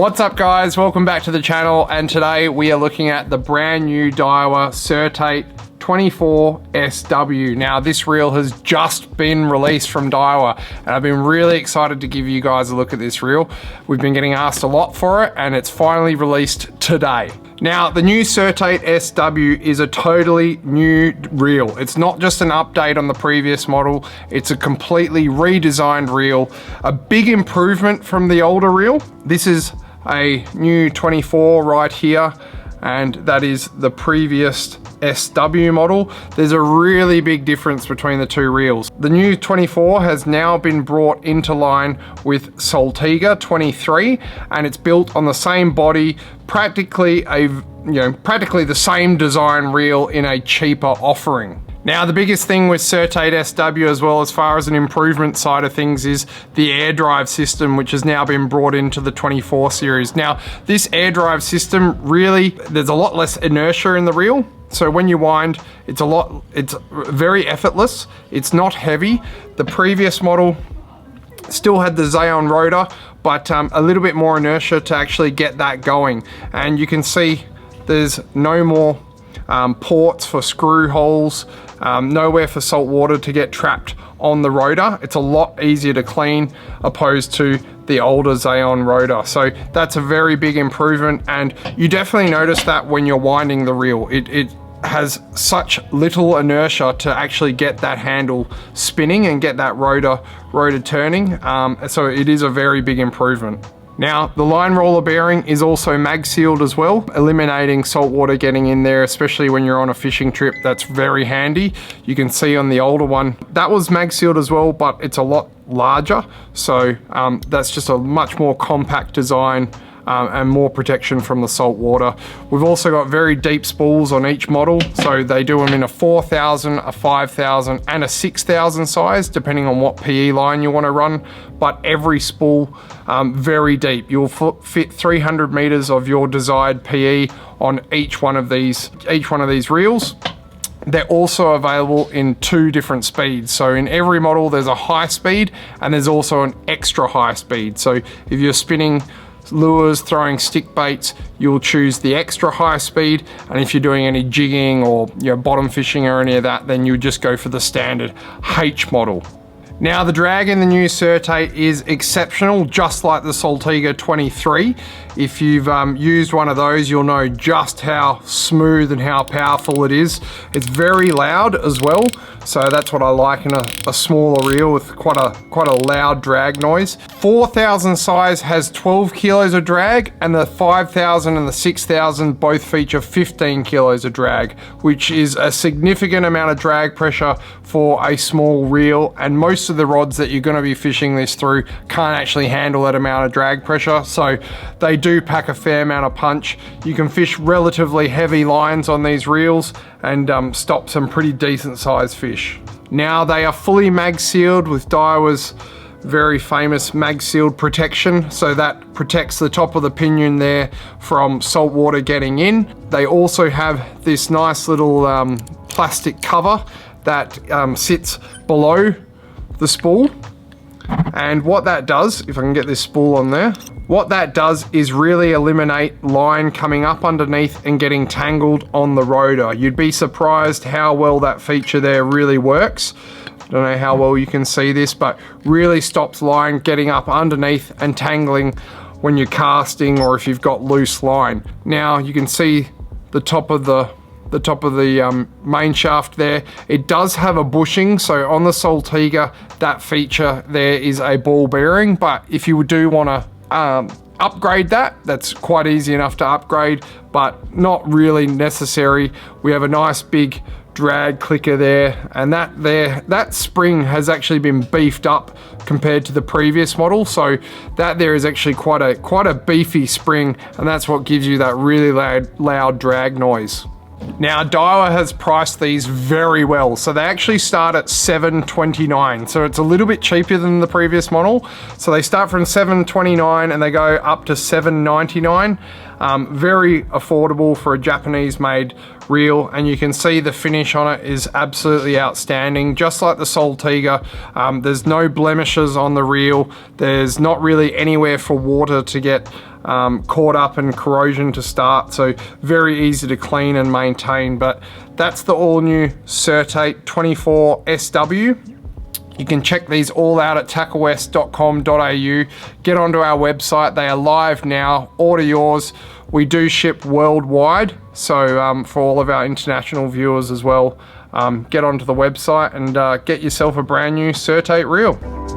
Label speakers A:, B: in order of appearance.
A: What's up guys, welcome back to the channel, and today we are looking at the brand new Daiwa Certate 24 SW. Now this reel has just been released from Daiwa and I've been really excited to give you guys a look at this reel. We've been getting asked a lot for it and it's finally released today. Now the new Certate SW is a totally new reel. It's not just an update on the previous model, it's a completely redesigned reel, a big improvement from the older reel. This is a new 24 right here, and that is the previous SW model. There's a really big difference between the two reels. The new 24 has now been brought into line with Saltwater 23, and it's built on the same body, practically the same design reel in a cheaper offering. Now the biggest thing with Certate SW, as well as far as an improvement side of things, is the air drive system, which has now been brought into the 24 series. Now this air drive system, really, there's a lot less inertia in the reel. So when you wind, it's very effortless. It's not heavy. The previous model still had the Xeon rotor, but a little bit more inertia to actually get that going. And you can see there's no more ports for screw holes, nowhere for salt water to get trapped on the rotor. It's a lot easier to clean opposed to the older Xeon rotor. So that's a very big improvement, and you definitely notice that when you're winding the reel. It has such little inertia to actually get that handle spinning and get that rotor turning. So it is a very big improvement. Now, the line roller bearing is also mag sealed as well, eliminating salt water getting in there, especially when you're on a fishing trip. That's very handy. You can see on the older one, that was mag sealed as well, but it's a lot larger. So that's just a much more compact design and more protection from the salt water. We've also got very deep spools on each model. So they do them in a 4,000, a 5,000 and a 6,000 size, depending on what PE line you want to run. But every spool very deep. You'll fit 300 meters of your desired PE on each one of these reels. They're also available in 2 different speeds. So in every model there's a high speed and there's also an extra high speed. So if you're spinning lures, throwing stick baits, you'll choose the extra high speed, and if you're doing any jigging or bottom fishing or any of that, then you just go for the standard H model. Now the drag in the new Certate is exceptional, just like the Saltwater 23. If you've used one of those, you'll know just how smooth and how powerful it is. It's very loud as well, so that's what I like in a smaller reel with quite a loud drag noise. 4,000 size has 12 kilos of drag, and the 5,000 and the 6,000 both feature 15 kilos of drag, which is a significant amount of drag pressure for a small reel, and most of the rods that you're going to be fishing this through can't actually handle that amount of drag pressure, so they do pack a fair amount of punch. You can fish relatively heavy lines on these reels and stop some pretty decent sized fish. Now they are fully mag sealed with Daiwa's very famous mag sealed protection, so that protects the top of the pinion there from salt water getting in. They also have this nice little plastic cover that sits below the spool, and what that does, if I can get this spool on there, what that does is really eliminate line coming up underneath and getting tangled on the rotor. You'd be surprised how well that feature there really works. I don't know how well you can see this, but really stops line getting up underneath and tangling when you're casting or if you've got loose line. Now you can see the top of the main shaft there. It does have a bushing, so on the Saltwater, that feature there is a ball bearing, but if you do want to upgrade that's quite easy enough to upgrade, but not really necessary. We have a nice big drag clicker there, and that spring has actually been beefed up compared to the previous model, so that there is actually quite a beefy spring, and that's what gives you that really loud drag noise. Now Daiwa has priced these very well, so they actually start at $729, so it's a little bit cheaper than the previous model. So they start from $729 and they go up to $799. Very affordable for a Japanese made reel, and you can see the finish on it is absolutely outstanding, just like the Saltwater. There's no blemishes on the reel. There's not really anywhere for water to get caught up in corrosion to start, so very easy to clean and maintain. But that's the all new Certate 24 SW. You can check these all out at TackleWest.com.au. Get onto our website, they are live now, order yours. We do ship worldwide, so for all of our international viewers as well, get onto the website and get yourself a brand new Certate reel.